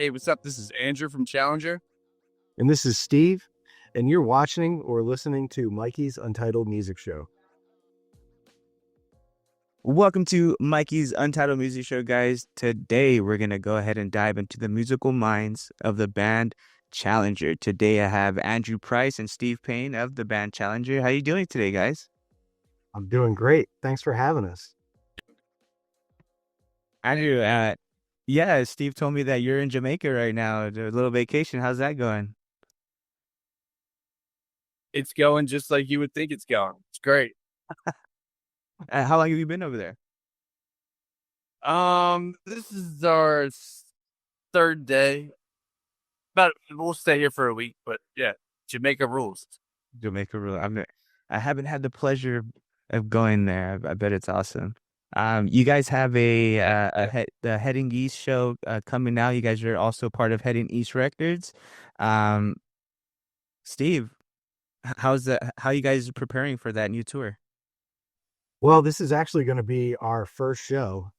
Hey, what's up? This is Andrew from Challenger. And this is Steve, and you're watching or listening to Mikey's Untitled Music Show. Welcome to Mikey's Untitled Music Show, guys. Today, we're going to go ahead and dive into the musical minds of the band Challenger. Today, I have Andrew Price and Steve Payne of the band Challenger. How you doing today, guys? I'm doing great. Thanks for having us. Andrew, yeah, Steve told me that you're in Jamaica right now, a little vacation. How's that going? It's going just like you would think it's going. It's great. How long have you been over there? This is our third day. But we'll stay here for a week. But yeah, Jamaica rules. Jamaica, I haven't had the pleasure of going there. I bet it's awesome. You guys have the Heading East show coming out. You guys are also part of Heading East Records. Um, Steve, how's that? How you guys preparing for that new tour? Well, this is actually going to be our first show.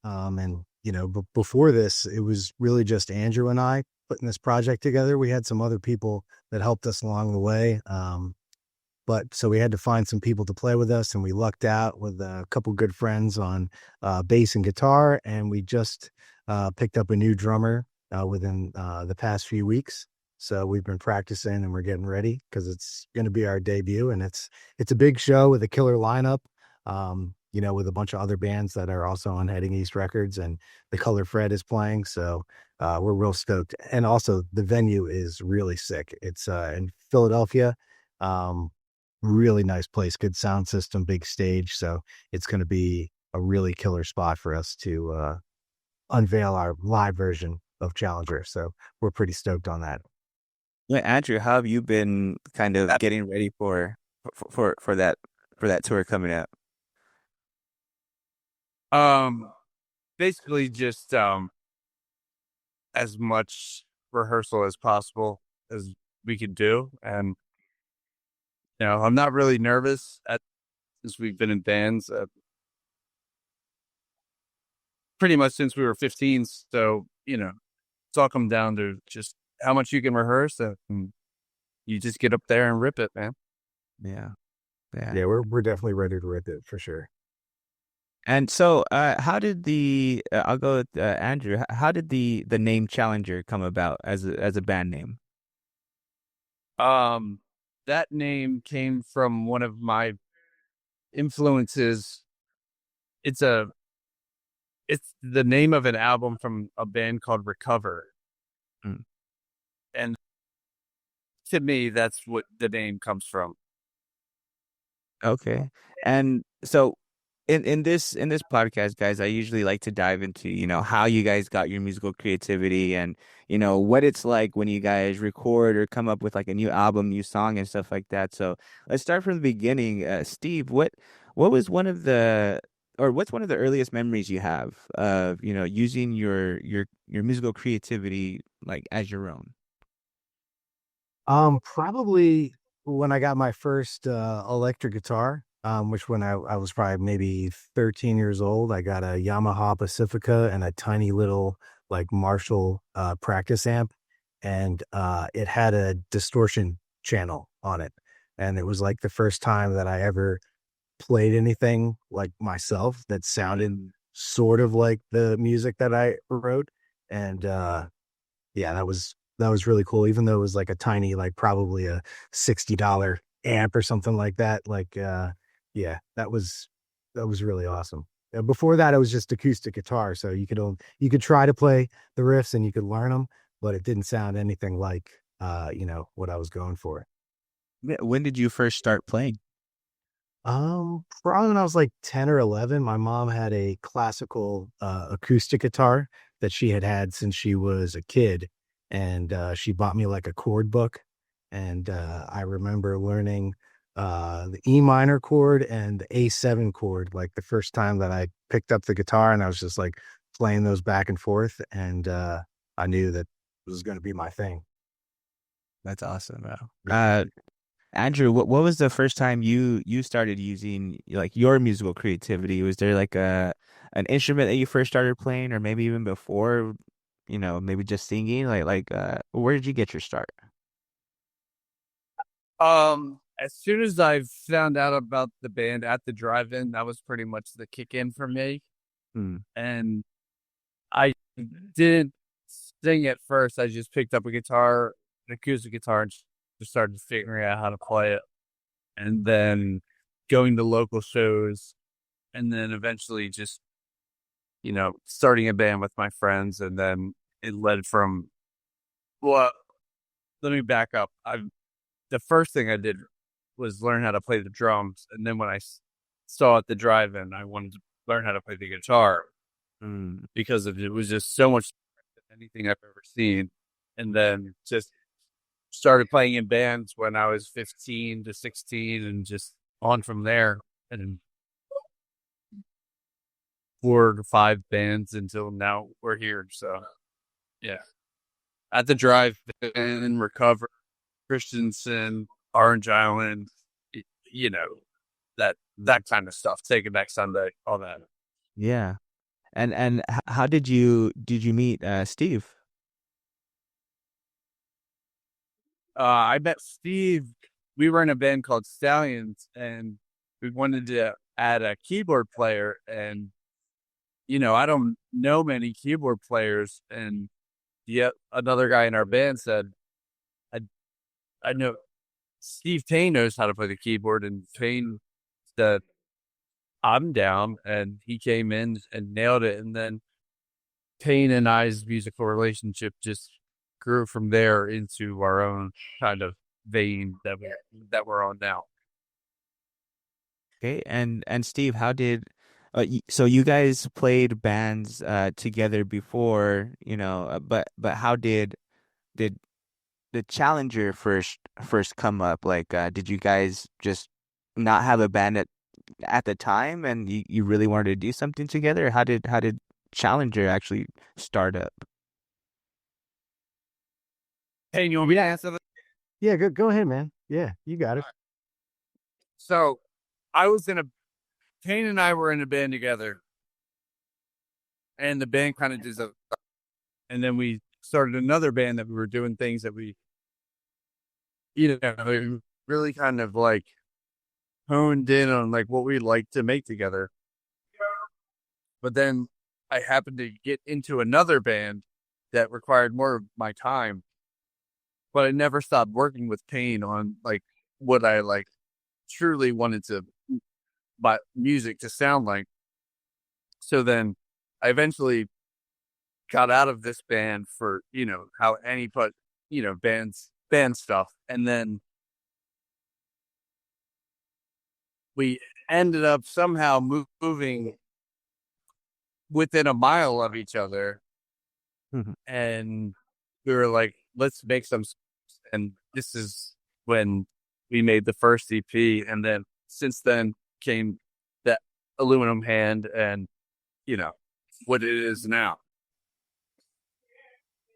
Before this, it was really just Andrew and I putting this project together. We had some other people that helped us along the way. But so we had to find some people to play with us, and we lucked out with a couple good friends on bass and guitar. And we just picked up a new drummer within the past few weeks. So we've been practicing and we're getting ready because it's going to be our debut, and it's a big show with a killer lineup. With a bunch of other bands that are also on Heading East Records, and the Color Fred is playing. So we're real stoked. And also the venue is really sick. It's in Philadelphia. Really nice place, good sound system, big stage. So it's going to be a really killer spot for us to unveil our live version of Challenger. So we're pretty stoked on that. Yeah, Andrew, how have you been kind of getting ready for that tour coming out? Basically just as much rehearsal as possible as we could do. And I'm not really nervous since we've been in bands pretty much since we were 15. So, it's all come down to just how much you can rehearse, and you just get up there and rip it, man. Yeah. Yeah, we're definitely ready to rip it for sure. And so, how did I'll go with Andrew. How did the name Challenger come about as a band name? That name came from one of my influences. It's the name of an album from a band called Recover. Mm. And to me, that's what the name comes from. Okay. And so in this podcast, guys, I usually like to dive into, how you guys got your musical creativity and, what it's like when you guys record or come up with like a new album, new song and stuff like that. So let's start from the beginning. Steve, what's one of the earliest memories you have of, using your musical creativity like as your own? Probably when I got my first electric guitar, which when I was probably maybe 13 years old. I got a Yamaha Pacifica and a tiny little like Marshall practice amp, and it had a distortion channel on it. And it was like the first time that I ever played anything like myself that sounded sort of like the music that I wrote. And yeah, that was really cool, even though it was like a tiny, like probably a $60 amp or something like that. Like yeah, that was really awesome. Before that, it was just acoustic guitar, so you could try to play the riffs and you could learn them, but it didn't sound anything like what I was going for. When did you first start playing? Probably when I was like 10 or 11. My mom had a classical acoustic guitar that she had since she was a kid, and she bought me like a chord book, and I remember learning the E minor chord and the A7 chord like the first time that I picked up the guitar, and I was just like playing those back and forth, and I knew that it was going to be my thing. That's awesome. Andrew, what was the first time you started using like your musical creativity? Was there like an instrument that you first started playing, or maybe even before, maybe just singing? Where did you get your start? As soon as I found out about the band at the drive-in, that was pretty much the kick in for me. Hmm. And I didn't sing at first. I just picked up a guitar, an acoustic guitar, and just started figuring out how to play it. And then going to local shows, and then eventually just, starting a band with my friends. And then it led from, well, let me back up. The first thing I did was learn how to play the drums. And then when I saw at the drive-in, I wanted to learn how to play the guitar Mm. because it was just so much different than anything I've ever seen. And then just started playing in bands when I was 15 to 16 and just on from there. And 4 to 5 bands until now we're here. So, yeah. At the drive-in, Recover, Christensen, Orange Island, you know, that kind of stuff. Take It Back Sunday, all that. Yeah. And how did you meet Steve? I met Steve. We were in a band called Stallions, and we wanted to add a keyboard player. And I don't know many keyboard players. And yet another guy in our band said, "I I know Steve Payne knows how to play the keyboard." And Payne said, "I'm down," and he came in and nailed it. And then Payne and I's musical relationship just grew from there into our own kind of vein that we're on now. Okay. And Steve, how did so you guys played bands together before, but how did the Challenger first come up? Did you guys just not have a band at the time and you really wanted to do something together? How did Challenger actually start up? Hey, you want me to answer that? Yeah, go ahead, man. Yeah, you got it. So I was in a Payne and I were in a band together, and the band kind of just, and then we started another band that we were doing things that we, really kind of like honed in on like what we like to make together. But then I happened to get into another band that required more of my time, but I never stopped working with Payne on like what I like truly wanted to my music to sound like. So then I eventually got out of this band for, how any but, band stuff. And then we ended up somehow moving within a mile of each other. Mhm. And we were like, let's make some. And this is when we made the first EP. And then since then came that Aluminum Hand and, what it is now.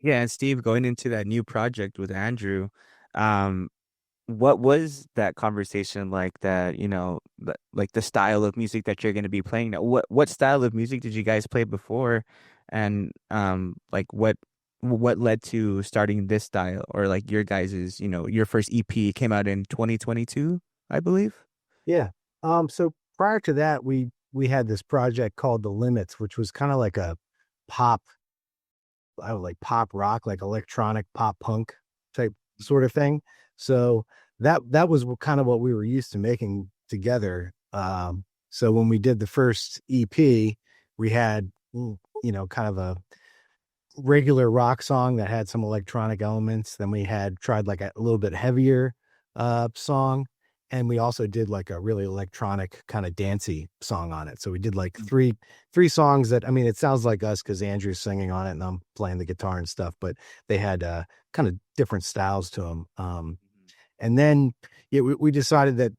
Yeah, and Steve, going into that new project with Andrew, um, what was that conversation like? Like the style of music that you're going to be playing now. What style of music did you guys play before, and like what led to starting this style, or like your guys's, your first EP came out in 2022, I believe. Yeah. So prior to that, we had this project called The Limits, which was kind of like a pop, I would like pop rock, like electronic pop punk type sort of thing. So that was kind of what we were used to making together. So when we did the first EP, we had kind of a regular rock song that had some electronic elements. Then we had tried like a little bit heavier song. And we also did like a really electronic kind of dancey song on it. So we did like three songs that, I mean, it sounds like us because Andrew's singing on it and I'm playing the guitar and stuff, but they had kind of different styles to them. And then yeah, we decided that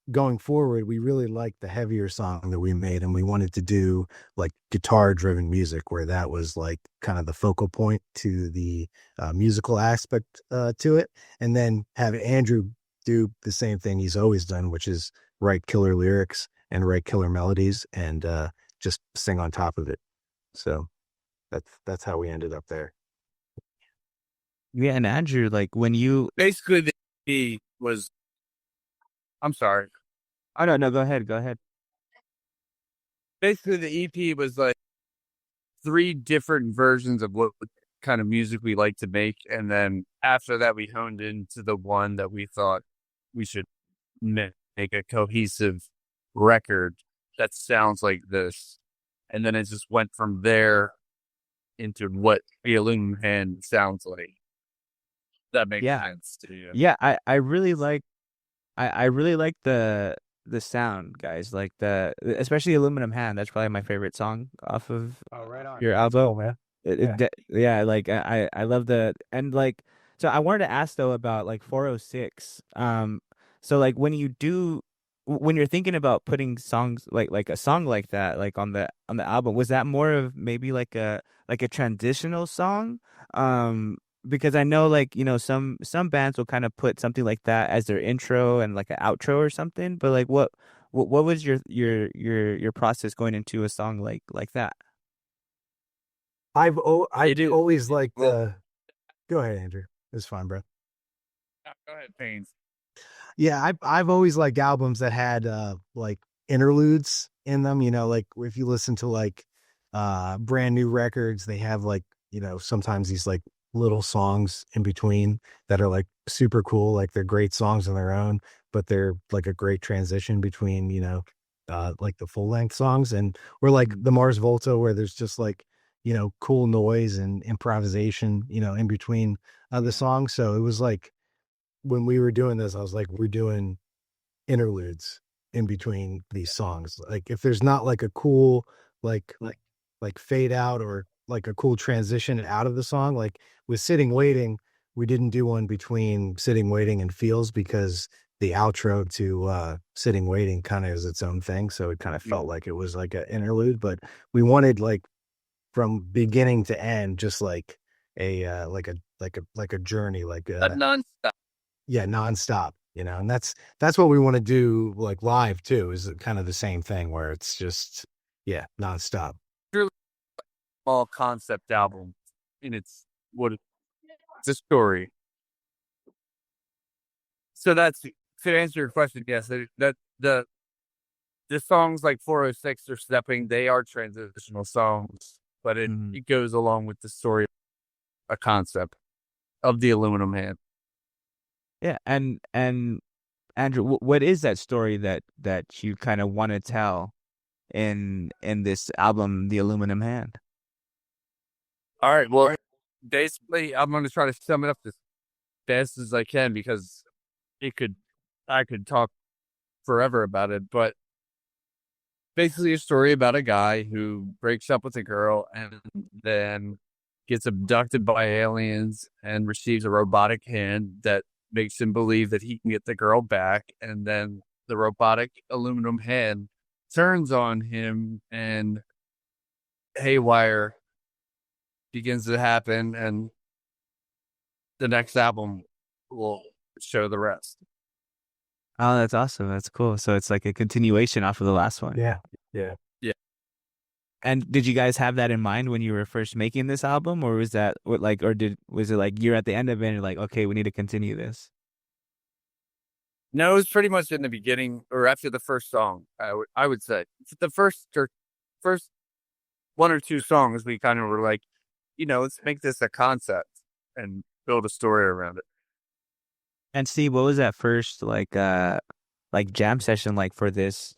going forward, we really liked the heavier song that we made, and we wanted to do like guitar driven music where that was like kind of the focal point to the musical aspect to it. And then have Andrew do the same thing he's always done, which is write killer lyrics and write killer melodies and just sing on top of it. So That's how we ended up there. Yeah, and Andrew, like when you Basically, the EP was. I'm sorry. oh no, no, go ahead, go ahead. Basically, the EP was like three different versions of what kind of music we like to make, and then after that, we honed into the one that we thought we should make a cohesive record that sounds like this, and then it just went from there into what the Aluminum Hand sounds like. That makes Yeah. sense to you. Yeah, I really like I really like the sound, guys. Like the especially Aluminum Hand. That's probably my favorite song off of Oh, right on. your That's album. cool, man. Yeah, like I love the and like so I wanted to ask though about like 406. So like when you do when you're thinking about putting songs like a song like that like on the album, was that more of maybe like a transitional song? Because I know like some bands will kind of put something like that as their intro and like an outro or something, but like what was your process going into a song like that? I've It is. always liked Well, go ahead, Andrew. It's fine, bro. go ahead, Pains. Yeah, I've always liked albums that had like interludes in them, like if you listen to like brand new records, they have like, sometimes these like little songs in between that are like super cool, like they're great songs on their own, but they're like a great transition between, like the full length songs or like the Mars Volta where there's just like, cool noise and improvisation, in between the songs. So it was like when we were doing this, I was like, we're doing interludes in between these songs. Like if there's not like a cool like fade out or like a cool transition out of the song, like with Sitting Waiting, we didn't do one between Sitting Waiting and Feels because the outro to Sitting Waiting kind of is its own thing. So it kind of felt like it was like an interlude, but we wanted like from beginning to end, just like a like a journey, like Nonstop. yeah, nonstop, and that's what we want to do like live too, is kind of the same thing where it's just, yeah, nonstop. Really small concept album, and it's a story. So that's to answer your question. Yes, that the songs like 406 or Stepping, they are transitional songs, but Mhm. it goes along with the story, a concept of the Aluminum Hand. Yeah, and Andrew, what is that story that you kind of want to tell in this album, The Aluminum Hand? All right, well, basically, I'm going to try to sum it up as best as I can because it could I could talk forever about it, but basically a story about a guy who breaks up with a girl and then gets abducted by aliens and receives a robotic hand that makes him believe that he can get the girl back. And then the robotic aluminum hand turns on him and haywire begins to happen. And the next album will show the rest. Oh, that's awesome. That's cool. So it's like a continuation off of the last one. Yeah, yeah. Yeah. And did you guys have that in mind when you were first making this album, or was that what like, or was it like you're at the end of it and you're like, okay, we need to continue this? No, it was pretty much in the beginning or after the first song. I would say the first one or two songs we kind of were like, let's make this a concept and build a story around it. And Steve, what was that first like jam session like for this,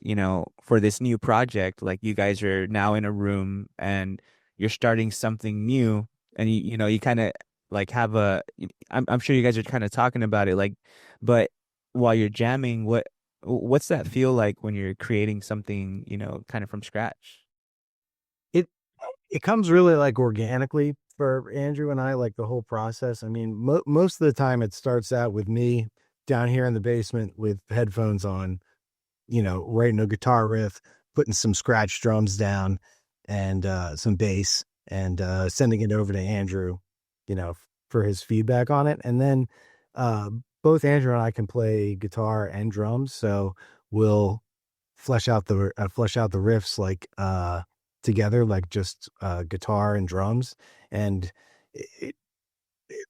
for this new project? Like you guys are now in a room and you're starting something new and you kind of like have I'm sure you guys are kind of talking about it like, but while you're jamming, what's that feel like when you're creating something, kind of from scratch? It comes really like organically for Andrew and I, like the whole process. I mean, most of the time it starts out with me down here in the basement with headphones on, writing a guitar riff, putting some scratch drums down and some bass and sending it over to Andrew, for his feedback on it. And then uh, both Andrew and I can play guitar and drums. So we'll flesh out the riffs like together, like just guitar and drums, and it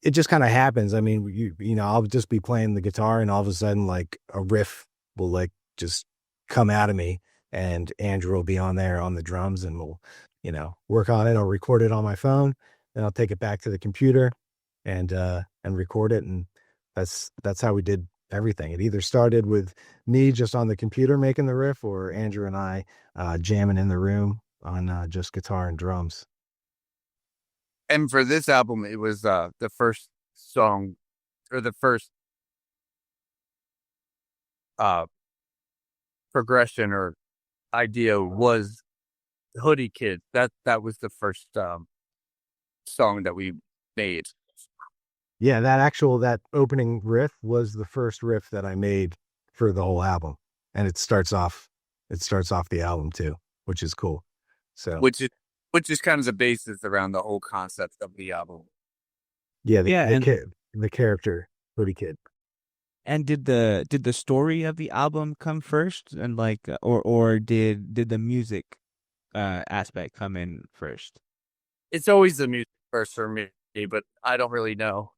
it just kind of happens. I mean, you know, I'll just be playing the guitar, and all of a sudden, like a riff will like just come out of me, and Andrew will be on there on the drums, and we'll, you know, work on it. I'll record it on my phone, then I'll take it back to the computer, and record it, and that's how we did everything. It either started with me just on the computer making the riff, or Andrew and I jamming in the room on just guitar and drums. And for this album, it was the first song or the first uh progression or idea was Hoodie Kid. That was the first song that we made. Yeah, that opening riff was the first riff that I made for the whole album. And it starts off the album too, which is cool. So Which is kind of the basis around the whole concept of the album. yeah, Yeah, and the character Hoodie Kid. did the story of the album come first, and like, or did the music aspect come in first? It's always the music first for me, but I don't really know.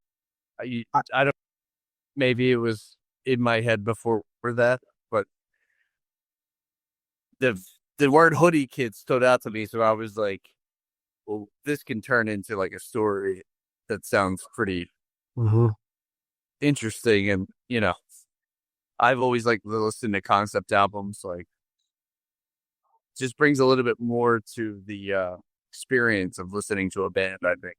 I, I don't. Maybe it was in my head before that, but the the word "hoodie kid" stood out to me, so I was like, "Well, this can turn into like a story that sounds pretty mhm. interesting." And I've always liked to listen to concept albums. Like, just brings a little bit more to the experience of listening to a band, I think.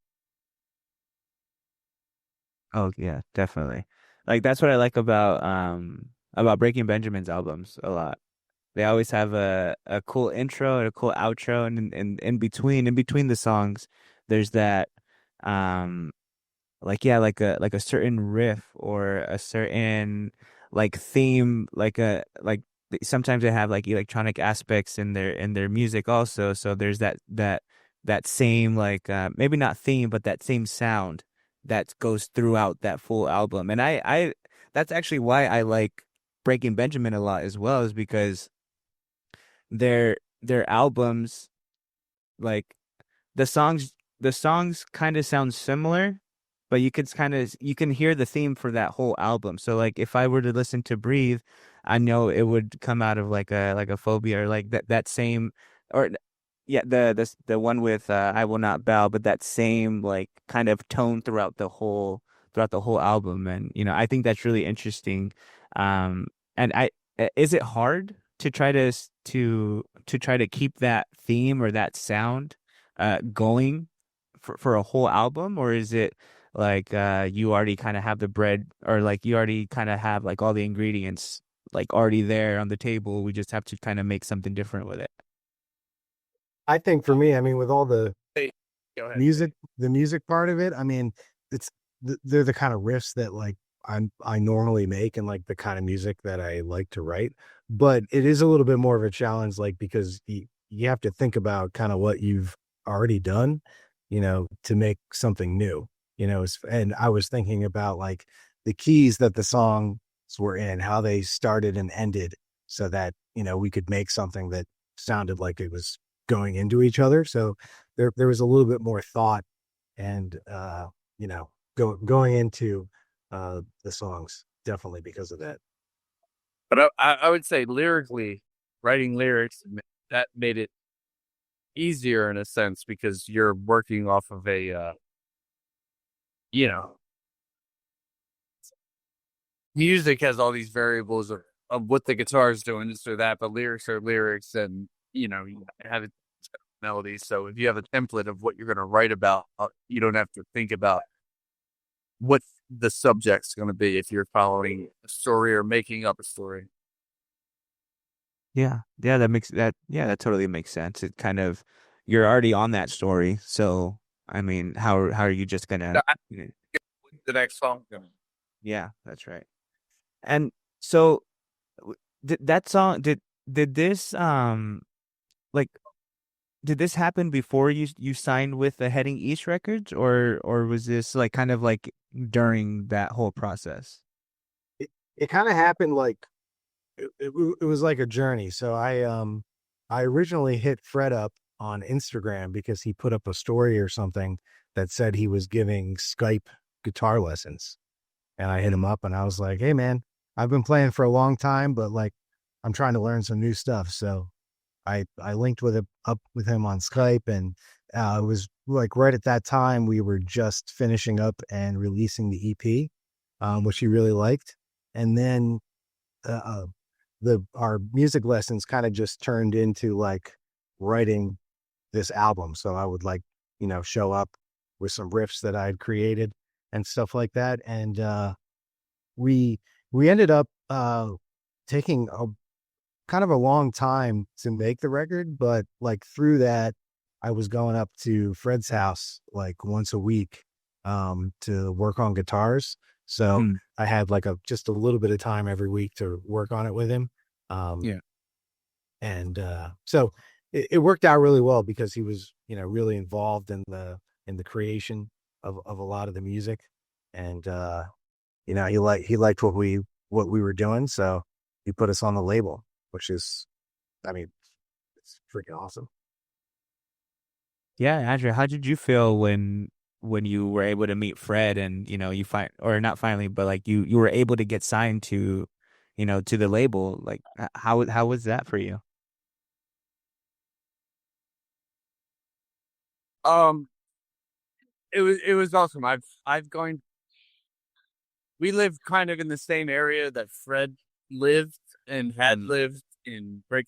Oh yeah, definitely. Like that's what I like about Breaking Benjamin's albums a lot. They always have a cool intro and a cool outro, and in between the songs, there's that um like, yeah, like a certain riff or a certain like theme, sometimes they have like electronic aspects in their music also. So there's that same like, maybe not theme, but that same sound that goes throughout that full album. And I that's actually why I like Breaking Benjamin a lot as well, is because their albums, like, the songs kind of sound similar, but you can hear the theme for that whole album. So like if I were to listen to Breathe, I know it would come out of like a phobia, or like that same, or yeah, the one with I Will Not Bow, but that same like kind of tone throughout the whole album. And I think that's really interesting. And is it hard to try to try to keep that theme or that sound going for a whole album, or is it like you already kind of have the bread, or like you already kind of have like all the ingredients like already there on the table, we just have to kind of make something different with it? I think for me, I mean, with all the Hey, go ahead. music, the music part of it, I mean, it's they're the kind of riffs that like I normally make, and like the kind of music that I like to write. But it is a little bit more of a challenge, like because you have to think about kind of what you've already done, to make something new. And I was thinking about like the keys that the songs were in, how they started and ended, so that we could make something that sounded like it was going into each other. So there was a little bit more thought and going into the songs, definitely because of that. But I would say lyrically, writing lyrics, that made it easier in a sense because you're working off of a, you know, music has all these variables of what the guitar is doing, this or that, but lyrics are lyrics, and you have a melody. So if you have a template of what you're going to write about, you don't have to think about what the subject's going to be if you're following a story or making up a story. Yeah, yeah, that totally makes sense. It kind of, you're already on that story, so I mean, how are you just gonna, you know, The next song. yeah, that's right. And so did that song did this like did this happen before you signed with the Heading East Records, or was this like kind of like during that whole process? It kind of happened like it was like a journey. So I originally hit Fred up on Instagram because he put up a story or something that said he was giving Skype guitar lessons. And I hit him up and I was like, hey man, I've been playing for a long time, but like I'm trying to learn some new stuff. So I linked with him up with him on Skype, and it was like right at that time we were just finishing up and releasing the EP, which he really liked. And then our music lessons kind of just turned into like writing this album. So I would like, show up with some riffs that I'd created and stuff like that. And we we ended up taking a kind of a long time to make the record, but like through that, I was going up to Fred's house like once a week to work on guitars. So Mm. I had like just a little bit of time every week to work on it with him. Um, Yeah. and so it worked out really well because he was, really involved in the creation of a lot of the music. And he liked what we were doing, so he put us on the label, which is, I mean, it's freaking awesome. Yeah, Andrew, how did you feel when you were able to meet Fred and you find or not finally, but like you were able to get signed to, to the label? Like how was that for you? Um, it was awesome. I've gone. We live kind of in the same area that Fred lived and had lived in Break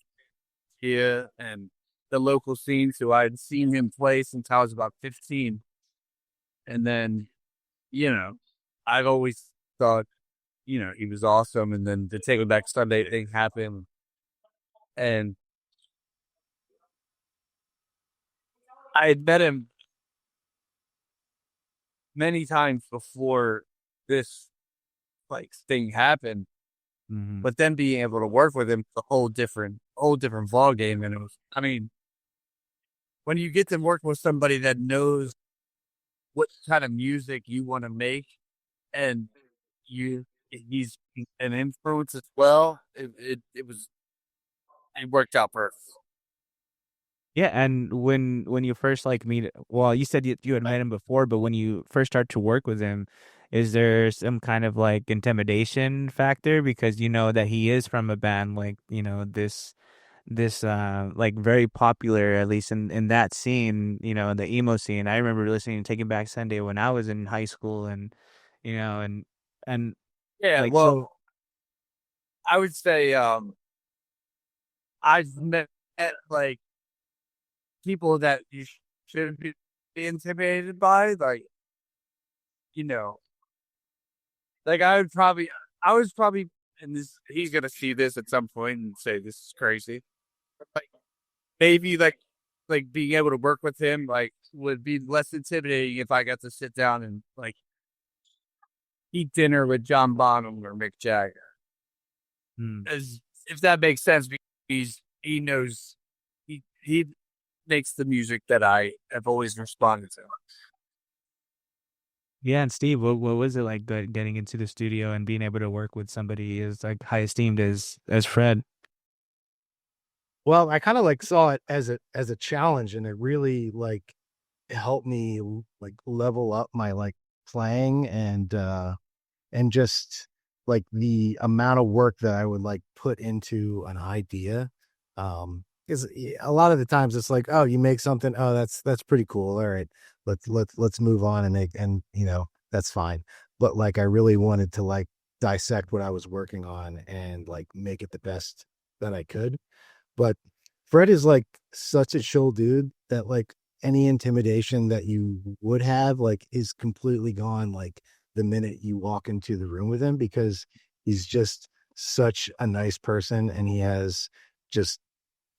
here and the local scene. So I'd seen him play since I was about 15. And then, you know, I've always thought, he was awesome. And then the Take Me Back Sunday thing happened. And I had met him many times before this like thing happened. Hmm. But then being able to work with him, a whole different ball game. And it was, I mean, when you get to work with somebody that knows what kind of music you want to make, and he's an influence as well. It worked out perfect. Yeah, and when you first like meet, well, you said you had met him before, but when you first start to work with him, is there some kind of like intimidation factor because you know that he is from a band like, this like very popular, at least in that scene, the emo scene. I remember listening to Taking Back Sunday when I was in high school, and and Yeah, like well, so. I would say I've met like people that you shouldn't be intimidated by, like you know, like I was probably, and this he's gonna see this at some point and say this is crazy. Like maybe like being able to work with him like would be less intimidating if I got to sit down and like eat dinner with John Bonham or Mick Jagger. Hmm. As if that makes sense, because he knows he makes the music that I have always responded to. Yeah, and Steve, what was it like getting into the studio and being able to work with somebody as like high esteemed as Fred? Well, I kind of like saw it as a challenge, and it really like helped me like level up my like playing and just like the amount of work that I would like put into an idea. Is a lot of the times it's like, oh, you make something, oh, that's pretty cool. All right, let's move on and make, and that's fine. But like I really wanted to like dissect what I was working on and like make it the best that I could. But Fred is like such a chill dude that like any intimidation that you would have like is completely gone like the minute you walk into the room with him, because he's just such a nice person and he has just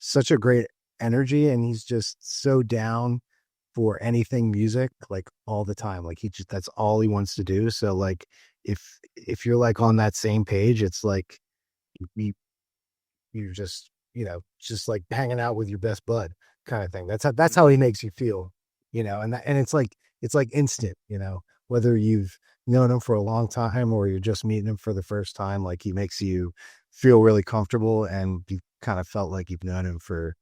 such a great energy, and he's just so down for anything music like all the time. Like that's all he wants to do. So like if you're like on that same page, it's like you you're just, just like hanging out with your best bud kind of thing. That's how he makes you feel, and it's like instant, whether you've known him for a long time or you're just meeting him for the first time, like he makes you feel really comfortable and you kind of felt like you've known him for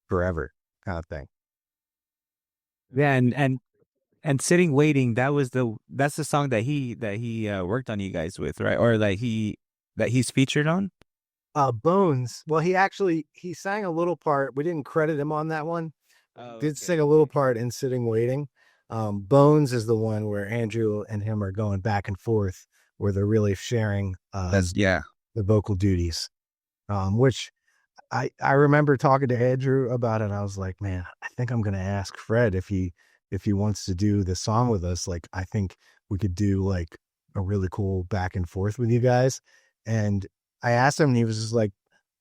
forever. kind of thing. Yeah, and sitting waiting, that's the song that he worked on you guys with, right? Or that he's featured on? Bones. Well, he sang a little part. We didn't credit him on that one. Oh, Did okay, sing a little okay. part in Sitting Waiting. Bones is the one where Andrew and him are going back and forth, where they're really sharing That's yeah. the vocal duties. Which I remember talking to Andrew about it. And I was like, man, I think I'm gonna ask Fred if he wants to do the song with us. Like, I think we could do like a really cool back and forth with you guys. And I asked him, and he was just like,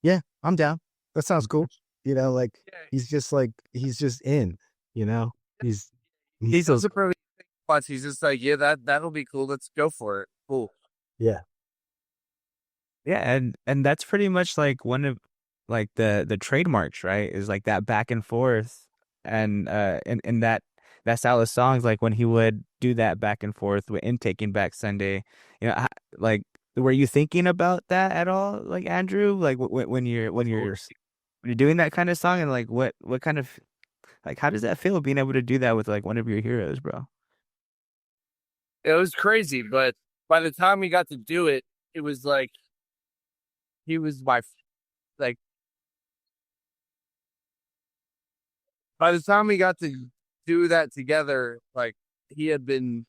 "Yeah, I'm down. That sounds cool." Like he's just in. You know, he's He he's so doesn't really think much. He's just like, yeah, that'll be cool. Let's go for it. Cool. yeah. Yeah, and that's pretty much like one of like the trademarks, right? Is like that back and forth, and in that style of songs, like when he would do that back and forth in Taking Back Sunday, like were you thinking about that at all, like Andrew, like Of course. when you're doing that kind of song, and like what kind of like how does that feel being able to do that with like one of your heroes, bro? It was crazy, but by the time we got to do it, it was like he was like by the time we got to do that together, like he had been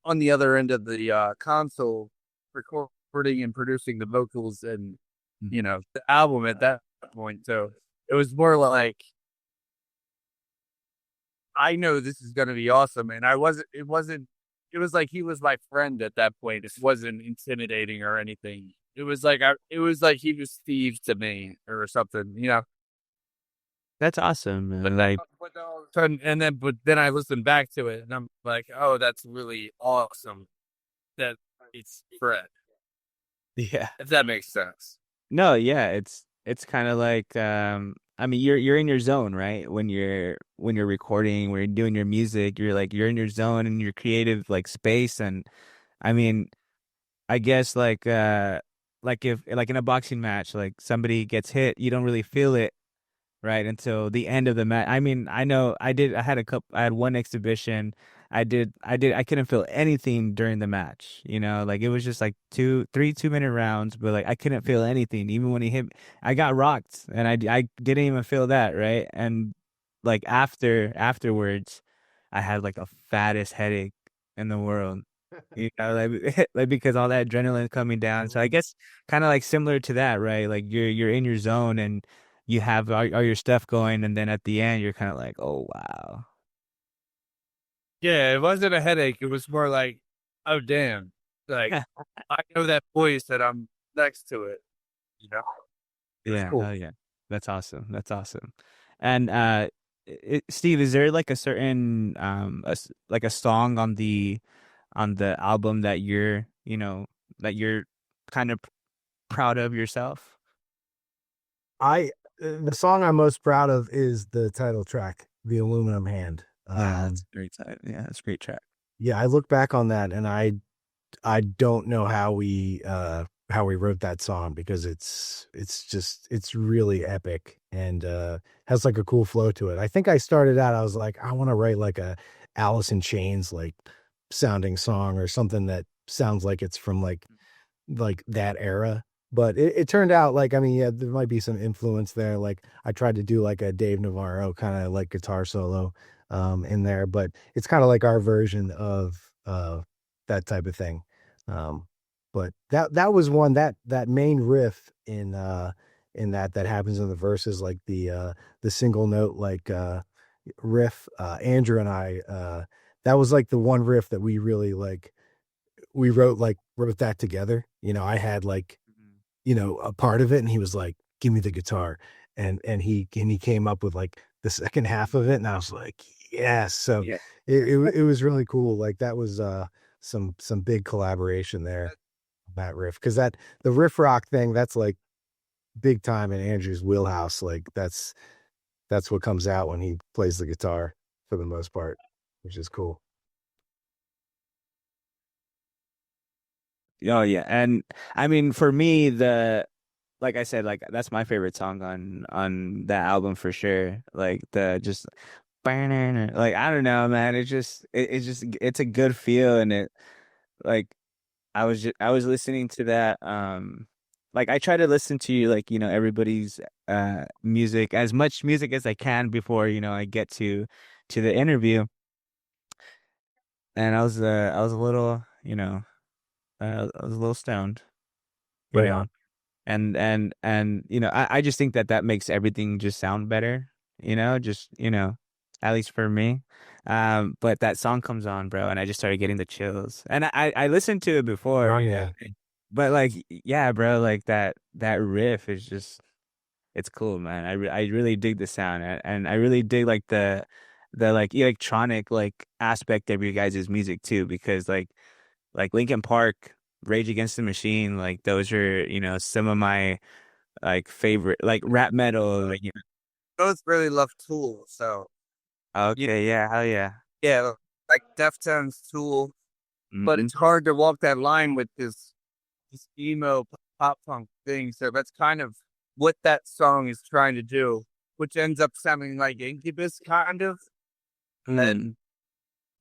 on the other end of the console recording and producing the vocals and the album at that point. So it was more like I know this is gonna be awesome. And it was like he was my friend at that point. It wasn't intimidating or anything. It was like he was Steve to me or something. That's awesome, But, man. Like, but then all of a sudden, but then I listened back to it and I'm like, oh, that's really awesome. That it's Fred, yeah. if that makes sense. No, yeah, it's kind of like I mean you're in your zone, right? When you're recording, when you're doing your music, you're in your zone and your creative like space. And I mean, I guess like if like in a boxing match, like somebody gets hit, you don't really feel it right until the end of the match. I mean, I know I had one exhibition. I couldn't feel anything during the match, like it was just like 2 3 2 minute rounds, but like I couldn't feel anything. Even when he hit me, I got rocked and I didn't even feel that, right? And like afterwards, I had like a fattest headache in the world. Like, like because all that adrenaline coming down. So I guess kind of like similar to that, right? Like you're in your zone and you have all your stuff going, and then at the end you're kind of like, oh wow. Yeah, it wasn't a headache. It was more like, oh damn, like I know that voice that I'm next to it. You know, it was Yeah, cool. hell yeah, that's awesome. That's awesome. And Steve, is there like a certain like a song on the album that that you're kind of proud of yourself? I The song I'm most proud of is the title track, "The Aluminum Hand." Yeah, that's a great side. Yeah, that's a great track. Yeah, I look back on that, and I don't know how we wrote that song, because it's really epic, and has like a cool flow to it. I think I started out, I was like, I want to write like a Alice in Chains like sounding song, or something that sounds like it's from like that era. But it turned out, like, I mean, yeah, there might be some influence there. Like, I tried to do like a Dave Navarro kind of like guitar solo in there, but it's kind of like our version of that type of thing. Um, but that was one, that main riff in that happens in the verses, like the single note like riff, Andrew and I, that was like the one riff that we really like, we wrote that together. I had like, Mhm. a part of it, and he was like, "Give me the guitar." And he came up with like the second half of it, and I was like, "Yes." So Yeah. it was really cool. Like, that was some big collaboration there, that riff, because the riff rock thing, that's like big time in Andrew's wheelhouse. Like, that's what comes out when he plays the guitar for the most part, which is cool. Oh yeah, and I mean for me like I said, like that's my favorite song on that album for sure. Like the just like I don't know, man. It's just it's a good feel and it like I was listening to that like I try to listen to like everybody's music, as much music as I can before I get to the interview. And I was a little I was a little stoned, you Right know. on. And I just think that that makes everything just sound better, just at least for me. But that song comes on, bro, and I just started getting the chills. And I listened to it before, Oh yeah. but like yeah, bro, like that riff is just it's cool, man. I really dig the sound, and I really dig like the like electronic like aspect of your guys' music too, because like Linkin Park, Rage Against the Machine, like those are, some of my like favorite like rap metal. Like, Both really love Tool, so yeah, okay, yeah, hell yeah. yeah, like Deftones, Tool, but Hmm. it's hard to walk that line with this emo pop punk thing. So that's kind of what that song is trying to do, which ends up sounding like Incubus, kind of. Mm, And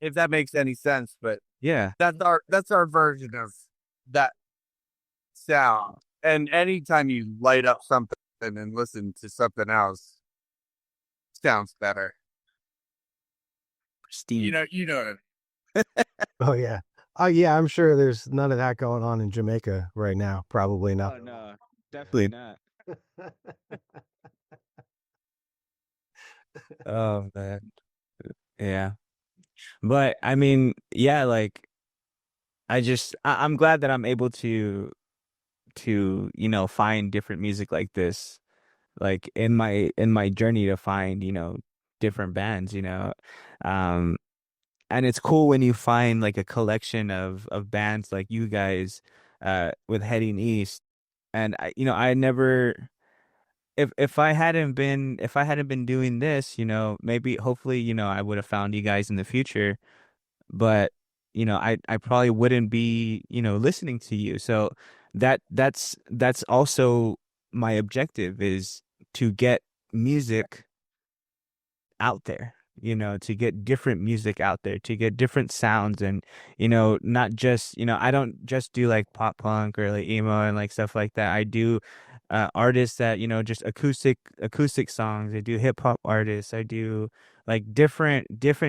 if that makes any sense, but yeah. that's our version of that sound. And anytime you light up something and listen to something else, sounds better. Pristine. You know what I mean. Oh yeah. Oh yeah, I'm sure there's none of that going on in Jamaica right now. Probably not. Oh no, definitely not. Oh man. Yeah. But I mean, yeah, like I'm glad that I'm able to, find different music like this, like in my journey to find, different bands, Um and it's cool when you find like a collection of bands like you guys with Heading East. And I never if I hadn't been doing this, maybe hopefully, I would have found you guys in the future, but I probably wouldn't be, listening to you. So that's also my objective is to get music out there, to get different music out there, to get different sounds and, not just, I don't just do like pop punk or like emo and like stuff like that. I do artists that, just acoustic songs. I do hip hop artists. I do like different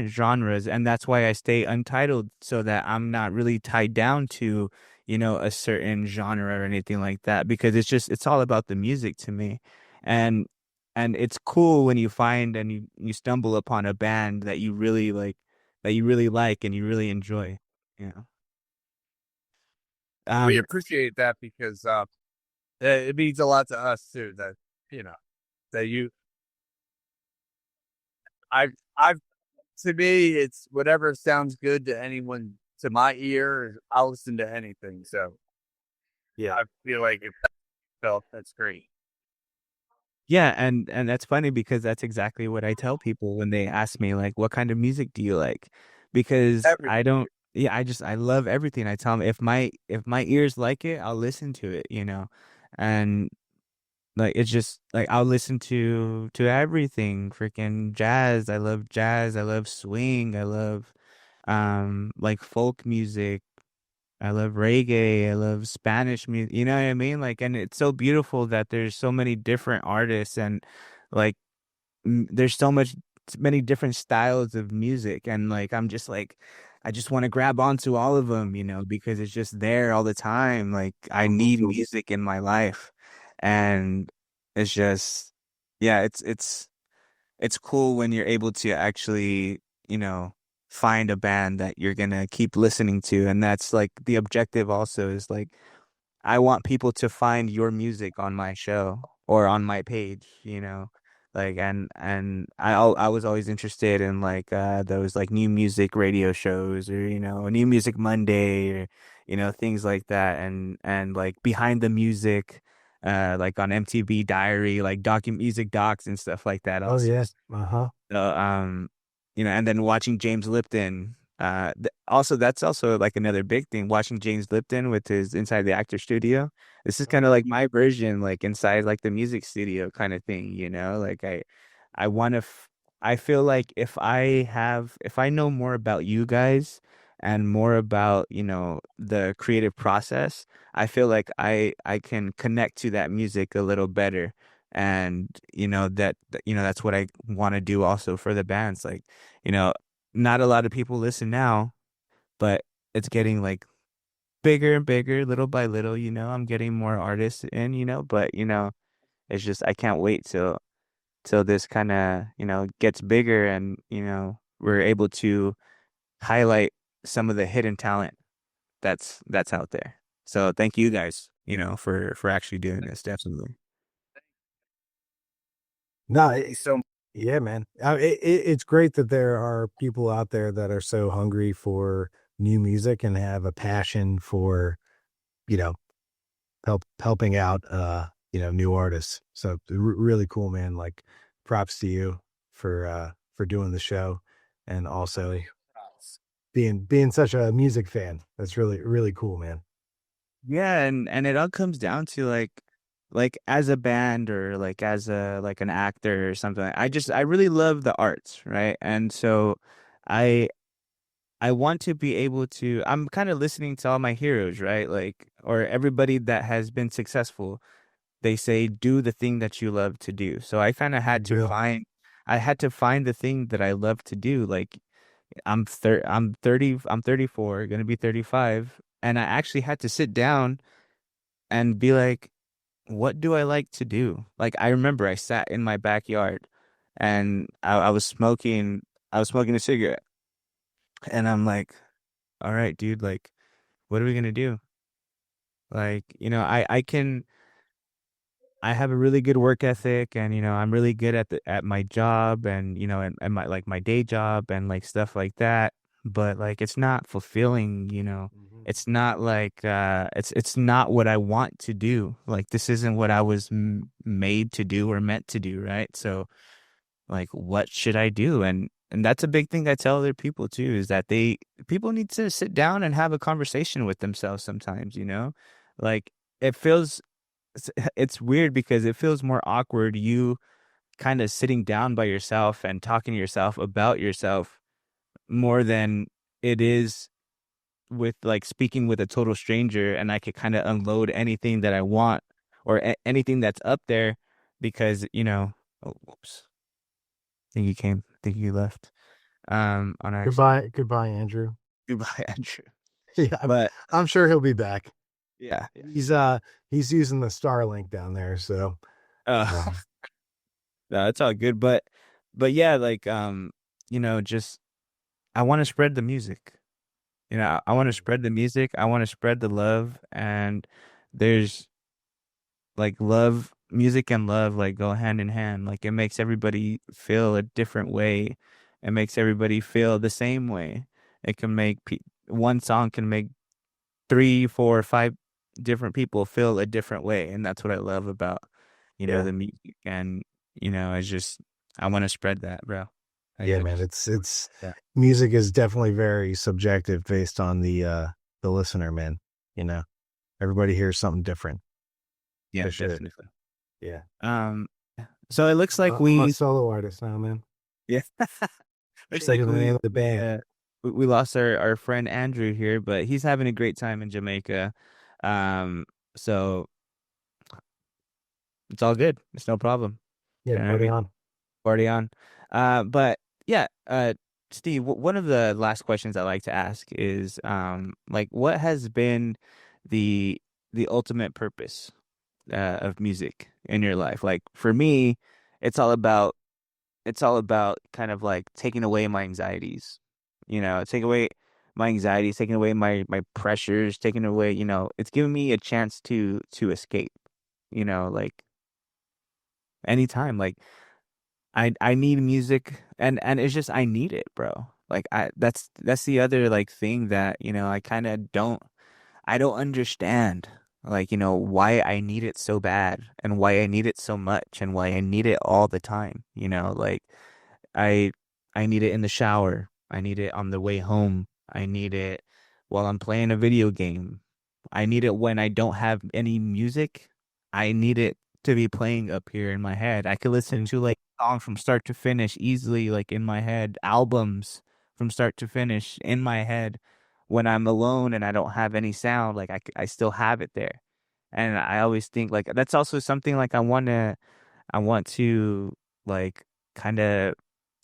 genres. And that's why I stay untitled so that I'm not really tied down to, a certain genre or anything like that because it's all about the music to me. And it's cool when you find and you stumble upon a band that you really like and you really enjoy. Yeah. We Um, appreciate that because it means a lot to us too. That you know that you I've to me it's whatever sounds good to anyone to my ear. I'll listen to anything. So Yeah. I feel like if that felt that's great. yeah, and that's funny because that's exactly what I tell people when they ask me like, what kind of music do you like? Because Every I don't, yeah, I love everything. I tell them if my ears like it, I'll listen to it, and like it's just like I'll listen to everything, freaking jazz. I love jazz. I love swing. I love like folk music. I love reggae. I love Spanish music. You know what I mean? Like, and it's so beautiful that there's so many different artists and like there's many different styles of music. And like, I'm just like, I just want to grab onto all of them, because it's just there all the time. Like, I need music in my life, and it's just, yeah, it's cool when you're able to actually, find a band that you're gonna keep listening to. And that's like the objective also is like I want people to find your music on my show or on my page, Like and I was always interested in like those like new music radio shows or New Music Monday or things like that and like behind the music like on MTV Diary like music docs and stuff like that Oh also. yeah. Uh-huh. So, and then watching James Lipton Also, that's also like another big thing. Watching James Lipton with his Inside the Actor Studio. This is kind of like my version, like inside like the music studio kind of thing, you know? Like I want to. I feel like if I know more about you guys and more about, you know, the creative process, I feel like I can connect to that music a little better. And you know you know that's what I want to do also for the bands. Like, you know, not a lot of people listen now, but it's getting like bigger and bigger little by little, you know. I'm getting more artists in, you know, but you know, it's just I can't wait till this kind of, you know, gets bigger and, you know, we're able to highlight some of the hidden talent that's out there. So thank you guys, you know, for actually doing this, definitely. No, So yeah, man. It's great that there are people out there that are so hungry for new music and have a passion for, you know, helping out, new artists. So really cool, man. Like props to you for doing the show and also being such a music fan. That's really, really cool, man. Yeah, and it all comes down to like as a band or like as a like an actor or something. I really love the arts, right? And so I I want to be able to I'm kind of listening to all my heroes, right? Like or everybody that has been successful. They say do the thing that you love to do. So I kind of had to Real. find the thing that I love to do. Like I'm 30 I'm 34, going to be 35, and I actually had to sit down and be like, what do I like to do? Like I remember I sat in my backyard and I was smoking a cigarette and I'm like, all right, dude, like what are we gonna do? Like, you know, I have a really good work ethic and you know, I'm really good at my job and you know, and my like my day job and like stuff like that. But like it's not fulfilling, you know. Mhm. It's not like it's not what I want to do. Like this isn't what I was m made to do or meant to do, right? So like what should I do? And that's a big thing I tell other people too is that people need to sit down and have a conversation with themselves sometimes, you know? Like it feels it's weird because it feels more awkward you kind of sitting down by yourself and talking to yourself about yourself more than it is with like speaking with a total stranger and I could kind of unload anything that I want or anything that's up there because, you know, oh, whoops. I think you left on accident. Goodbye, Andrew. Goodbye, Andrew. Yeah, But I'm sure he'll be back. yeah. He's using the Starlink down there, so Uh, um, no, it's all good. But yeah, like you know, just I want to spread the music. You know, I want to spread the music. I want to spread the love. And there's like love, music and love like go hand in hand. Like it makes everybody feel a different way. It makes everybody feel the same way. It can make one song can make three, four, five different people feel a different way. And that's what I love about, you know, yeah, the music. And, you know, I want to spread that, bro. yeah, I man. just, It's yeah. music is definitely very subjective based on the listener, man. You know, everybody hears something different. Yeah, For sure. definitely. Yeah. Um, so it looks like I'm a solo artist now, man. yeah, looks like Changing the name of the band. we lost our friend Andrew here, but he's having a great time in Jamaica. Um, so it's all good. It's no problem. Yeah, You know what I party mean? on. Party on. But yeah, Steve, one of the last questions I like to ask is, like, what has been the ultimate purpose of music in your life? Like for me, it's all about kind of like taking away my anxieties, you know, taking away my anxieties, taking away my pressures, taking away, you know, it's giving me a chance to escape, you know, like anytime. Like I need music and it's just I need it, bro. Like that's the other like thing that, you know, I kind of I don't understand like, you know, why I need it so bad and why I need it so much and why I need it all the time, you know, like I I need it in the shower. I need it on the way home. I need it while I'm playing a video game. I need it when I don't have any music. I need it to be playing up here in my head. I could listen to like songs from start to finish easily, like in my head, albums from start to finish in my head when I'm alone and I don't have any sound. Like I still have it there. And I always think like that's also something like I want to like kind of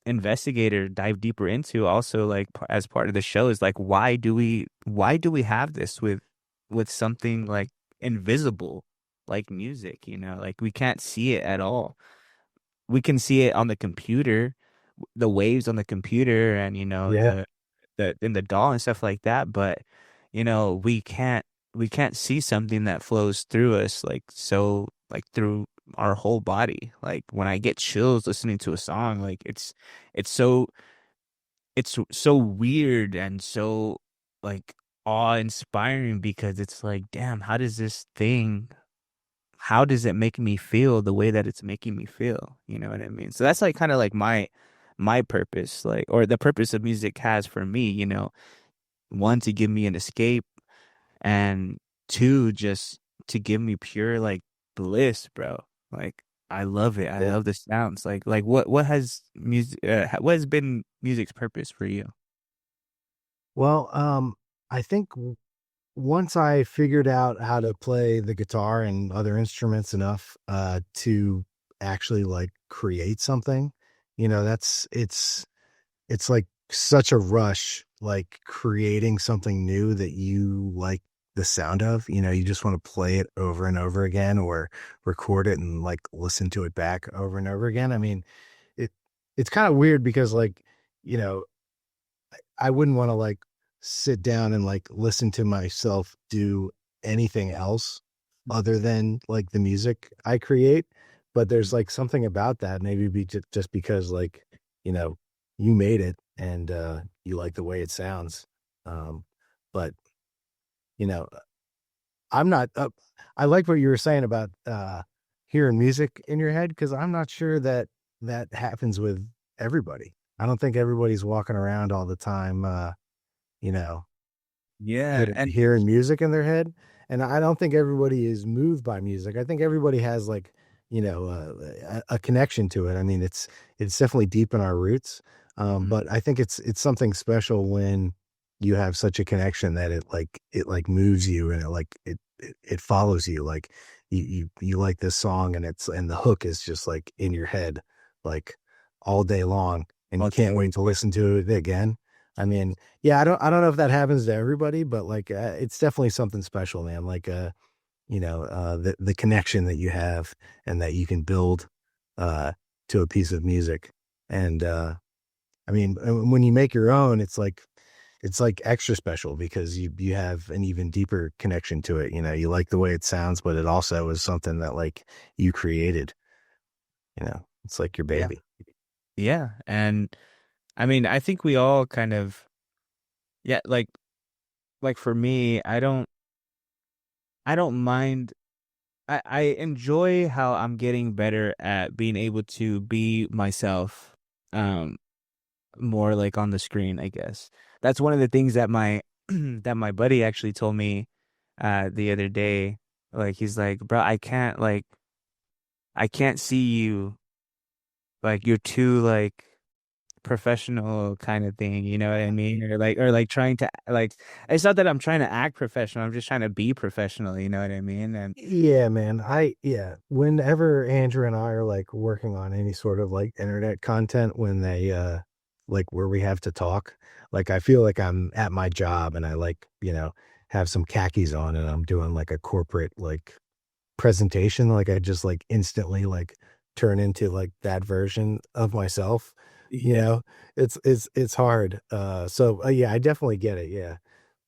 investigate or dive deeper into also like as part of the show is like why do we have this with something like invisible like music, like we can't see it at all. We can see it on the computer, the waves on the computer and Yeah. the in the doll and stuff like that, but we can't see something that flows through us like so like through our whole body. Like when I get chills listening to a song, like it's so it's so weird and so like awe-inspiring because it's like, damn, how does it make me feel the way that it's making me feel? You know what I mean? So that's like kind of like my purpose, like, or the purpose of music has for me, one, to give me an escape, and two, just to give me pure like bliss, bro. Like I love it. I Yeah. love the sounds. Like what has been music's purpose for you? Well, I think once I figured out how to play the guitar and other instruments enough to actually like create something, that's it's like such a rush, like creating something new that you like the sound of. You just want to play it over and over again or record it and like listen to it back over and over again. I mean, it it's kind of weird because like, you know, I wouldn't want to like sit down and like listen to myself do anything else other than like the music I create. But there's like something about that, maybe just because like, you know, you made it and you like the way it sounds. Um, but you know, I'm not I like what you were saying about hearing music in your head because I'm not sure that that happens with everybody. I don't think everybody's walking around all the time you know, Yeah, and hearing music in their head, and I don't think everybody is moved by music. I think everybody has like, a connection to it. I mean, it's definitely deep in our roots, Mhm. but I think it's something special when you have such a connection that it like moves you and it follows you. Like you like this song and the hook is just like in your head like all day long, and you All can't wait to listen to it again. I mean, yeah, I don't know if that happens to everybody, but like it's definitely something special, man. Like the connection that you have and that you can build uh to a piece of music. And I mean, when you make your own, it's like extra special because you have an even deeper connection to it. You like the way it sounds, but it also is something that like you created. It's like your yeah. baby. Yeah, and I mean, I think we all kind of, yeah, like for me, I don't mind. I enjoy how I'm getting better at being able to be myself, um, more like on the screen, I guess. That's one of the things that my that my buddy actually told me the other day. Like he's like, "Bro, I can't see you. Like you're too like professional kind of thing, you know what I mean? Or like trying to like it's not that I'm trying to act professional, I'm just trying to be professional, you know what I mean? And Yeah, man. Yeah. Whenever Andrew and I are like working on any sort of like internet content, when they like where we have to talk, like I feel like I'm at my job and I like, have some khakis on and I'm doing like a corporate like presentation. Like I just like instantly like turn into like that version of myself. You yeah. know, it's hard. So yeah, I definitely get it. Yeah.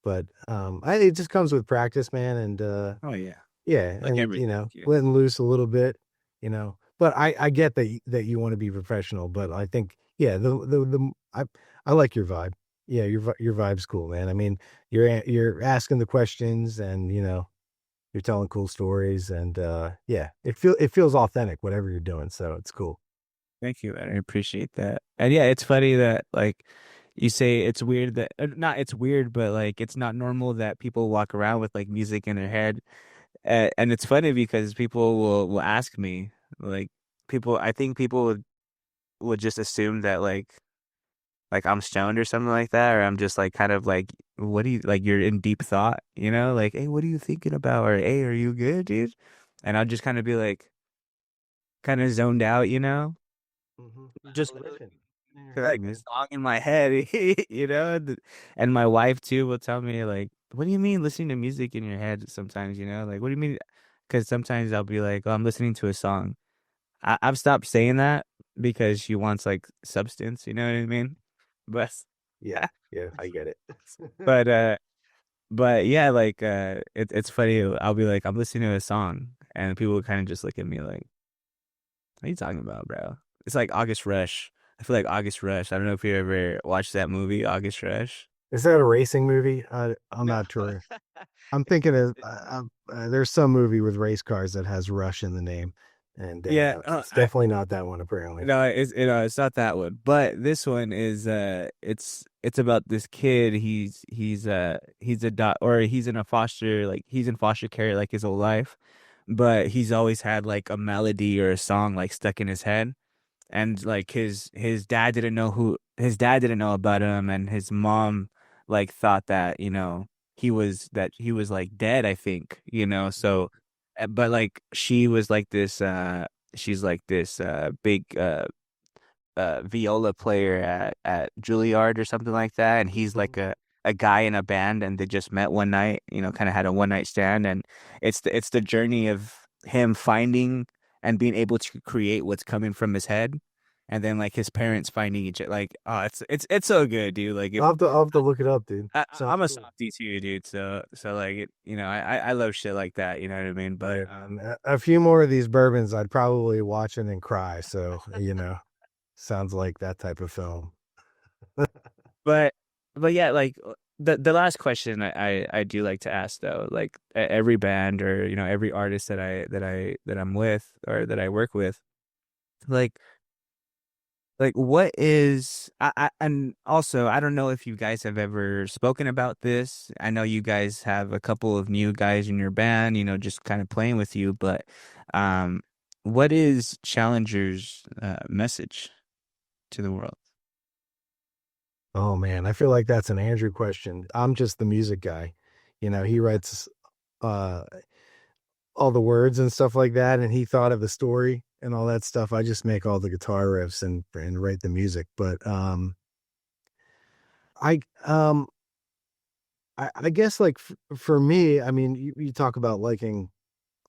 But it just comes with practice, man. And Oh yeah. yeah, Like and everything. Yeah. letting loose a little bit. But I get that you want to be professional, but I think yeah, I like your vibe. Yeah, your vibe's cool, man. I mean, you're asking the questions and you're telling cool stories and yeah, it feels authentic whatever you're doing, so it's cool. Thank you, man. I appreciate that. And yeah, it's funny that like you say it's weird that not it's weird, but like it's not normal that people walk around with like music in their head. And it's funny because people will ask me like people I think people would just assume that like I'm stoned or something like that, or I'm just like kind of like what do you like you're in deep thought, you know? Like, hey, what are you thinking about? Or hey, are you good, dude? And I'll just kind of be like kind of zoned out, you know? Just Riffing in your head, like man. this song in my head, you know? And my wife too will tell me like, "What do you mean listening to music in your head sometimes, you know? Like, what do you mean?" Because sometimes I'll be like, "Oh, I'm listening to a song." I've stopped saying that because she wants like substance, you know what I mean? But Yeah, yeah, I get it. but but yeah, like it's funny. I'll be like, I'm listening to a song, and people kind of just look at me like, "What are you talking about, bro?" It's like August Rush. I feel like August Rush. I don't know if you ever watched that movie, August Rush. Is that a racing movie? I'm No. not sure. I'm thinking of there's some movie with race cars that has Rush in the name, and Yeah, it's definitely not that one apparently. no, it's not that one. But this one is it's about this kid. He's a dot or he's in a foster like he's in foster care like his whole life, but he's always had like a melody or a song like stuck in his head. And like his dad didn't know who his dad didn't know about him, and his mom like thought that he was like dead, I think, so but like she was like this she's like this big viola player at Juilliard or something like that, and he's Mhm. like a guy in a band, and they just met one night, kind of had a one night stand, and it's the journey of him finding and being able to create what's coming from his head, and then like his parents finding each other. Like, oh, it's so good, dude. Like if I'll have to look it up, dude. Sounds I'm a cool. softie too, dude. So like I love shit like that. You know what I mean? But Right on. A few more of these bourbons, I'd probably watch it and cry. So sounds like that type of film. But but yeah, like the last question I do like to ask though, like every band or every artist that I'm with or that I work with, like what is and also I don't know if you guys have ever spoken about this. I know you guys have a couple of new guys in your band, just kind of playing with you, but um what is Challenger's message to the world? Oh man, I feel like that's an Andrew question. I'm just the music guy. He writes uh all the words and stuff like that, and he thought of the story and all that stuff. I just make all the guitar riffs and write the music. But I I guess like for me, I mean, you talk about liking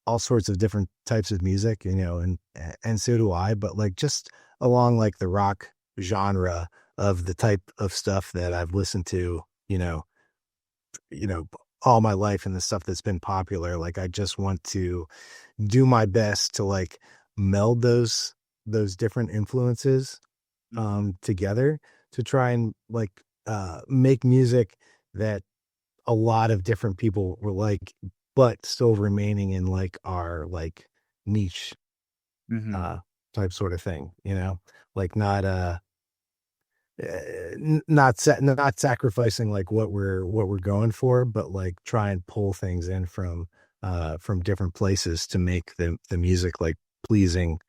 all sorts of different types of music, and so do I, but like just along like the rock genre of the type of stuff that I've listened to, you know, all my life and the stuff that's been popular, like I just want to do my best to like meld those different influences Hmm. together to try and like make music that a lot of different people were like, but still remaining in like our like niche Hmm. uh type sort of thing, like not not sacrificing like what we're going for, but like try and pull things in from different places to make the music like pleasing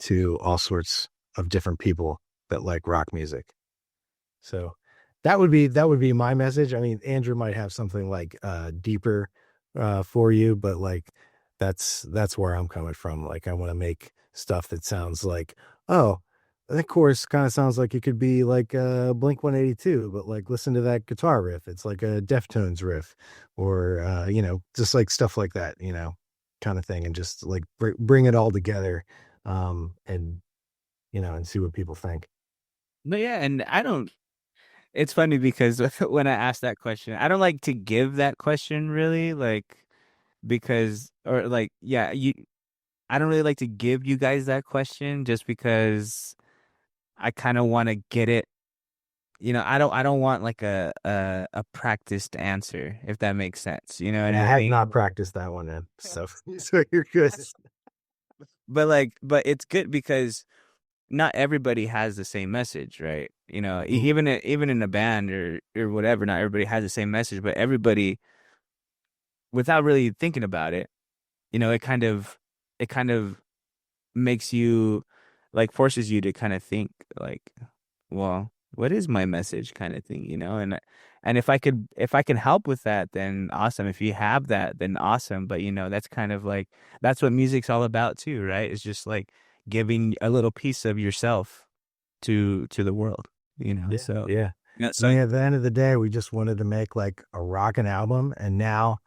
to all sorts of different people that like rock music. So that would be my message. I mean, Andrew might have something like deeper for you, but like that's where I'm coming from. Like I want to make stuff that sounds like, oh, that chorus kind of sounds like it could be like Blink 182, but like listen to that guitar riff. It's like a Deftones riff or just like stuff like that, kind of thing, and just like bring it all together and and see what people think. But yeah, and I don't it's funny because when I ask that question, I don't like to give that question really, like because or like yeah, I don't really like to give you guys that question just because I kind of want to get it. I don't want like a practiced answer, if that makes sense. You know what Yeah, I I have mean? not practiced that one then. So so you're good. But it's good because not everybody has the same message, right? even in a band or whatever, not everybody has the same message, but everybody, without really thinking about it, it kind of makes you, like, forces you to kind of think, like, well, what is my message, kind of thing, and if I can help with that, then awesome. If you have that, then awesome. But that's kind of like, that's what music's all about too, right? It's just like giving a little piece of yourself to the world, Yeah. so Yeah. yeah. I mean, at the end of the day, we just wanted to make like a rockin' album, and now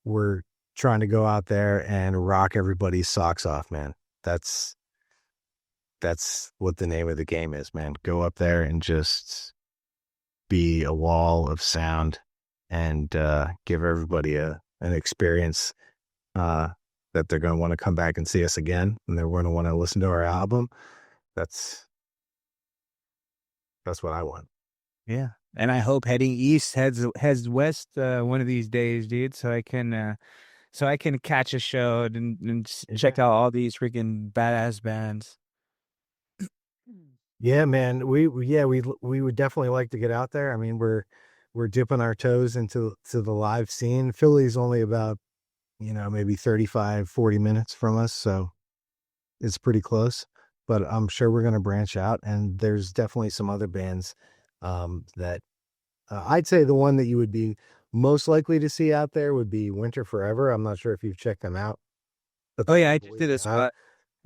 we're trying to go out there and rock everybody's socks off, man. That's that's what the name of the game is, man. Go up there and just be a wall of sound and give everybody an experience that they're going to want to come back and see us again, and they're going to want to listen to our album. That's what I want. Yeah. And I hope heading east heads west one of these days, dude, so I can catch a show and check out all these freaking badass bands. Yeah, man. We would definitely like to get out there. I mean, we're dipping our toes into the live scene. Philly's only about, maybe 35, 40 minutes from us, so it's pretty close. But I'm sure we're going to branch out, and there's definitely some other bands that I'd say the one that you would be most likely to see out there would be Winter Forever. I'm not sure if you've checked them out. But Oh yeah, I just did Boise, a spot.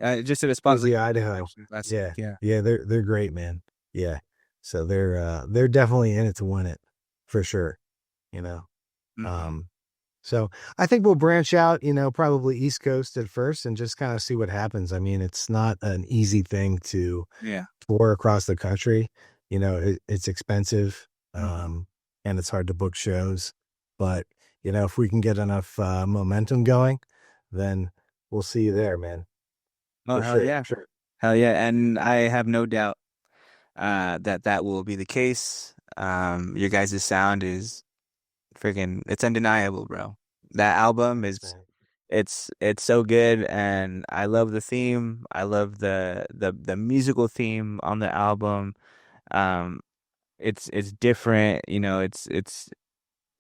I just did a spot Boise, Idaho. actually last week. Yeah. Yeah. Yeah, they're great, man. Yeah. So they're definitely in it to win it for sure, you know. Mhm. Um so I think we'll branch out, probably East Coast at first and just kind of see what happens. I mean, it's not an easy thing to Yeah. tour across the country. It's expensive, Mhm. and it's hard to book shows. But, if we can get enough momentum going, then we'll see you there, man. Oh, For hell sure. yeah. For sure. Hell yeah. And I have no doubt that will be the case. Your guys' sound is freaking, it's undeniable, bro. That album Thanks, is man. it's so good, and I love the theme. I love the musical theme on the album. Um it's different, it's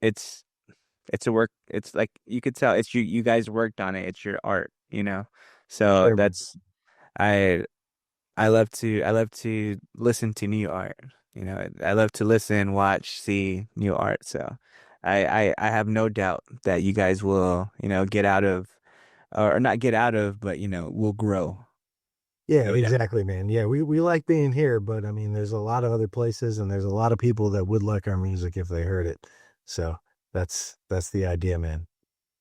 it's a work. It's like, you could tell it's you guys worked on it. It's your art. So Sure, man. that's, I I love to listen to new art. I love to listen, watch, see new art. So I have no doubt that you guys will, get out of, or not get out of, but will grow. Yeah, No doubt. exactly, man. Yeah, we like being here, but I mean, there's a lot of other places, and there's a lot of people that would like our music if they heard it. So that's the idea, man.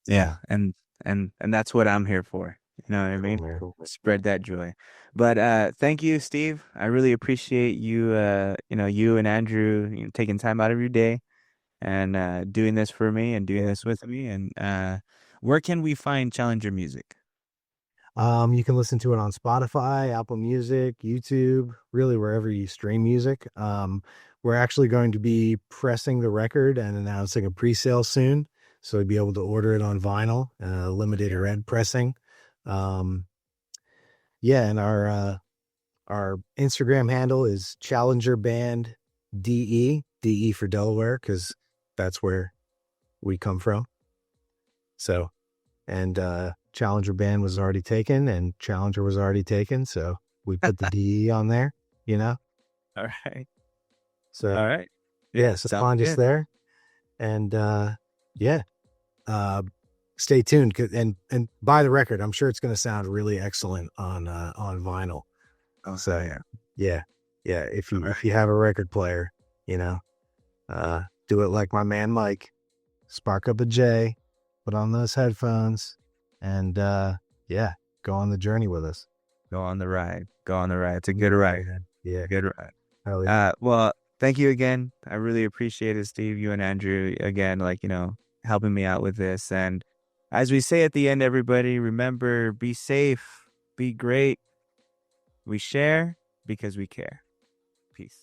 Yeah, So and that's what I'm here for. You know what I cool, mean? man. Spread that joy. But thank you, Steve. I really appreciate you, you and Andrew, taking time out of your day and doing this for me and doing Yeah. this with me. And where can we find Challenger music? You can listen to it on Spotify, Apple Music, YouTube, really wherever you stream music. We're actually going to be pressing the record and announcing a pre-sale soon, so you'll be able to order it on vinyl, limited red pressing. Um, yeah, and our Instagram handle is Challenger Band DE for Delaware, because that's where we come from. So, and Challenger Band was already taken, and Challenger was already taken, so we put the DE on there, you know. All right. So All right. yeah, Yeah, so sounds find us good. there, and yeah, uh, stay tuned. And buy the record. I'm sure it's going to sound really excellent on vinyl. Oh, So yeah. yeah, yeah. If All you right. have a record player, you know, do it like my man Mike. Spark up a J, put on those headphones, and yeah, go on the journey with us. Go on the ride. Go on the ride. It's a good ride. Yeah, Good ride. hell yeah. Well, thank you again. I really appreciate it, Steve, you and Andrew, again, like, helping me out with this. And as we say at the end, everybody, remember, be safe, be great. We share because we care. Peace.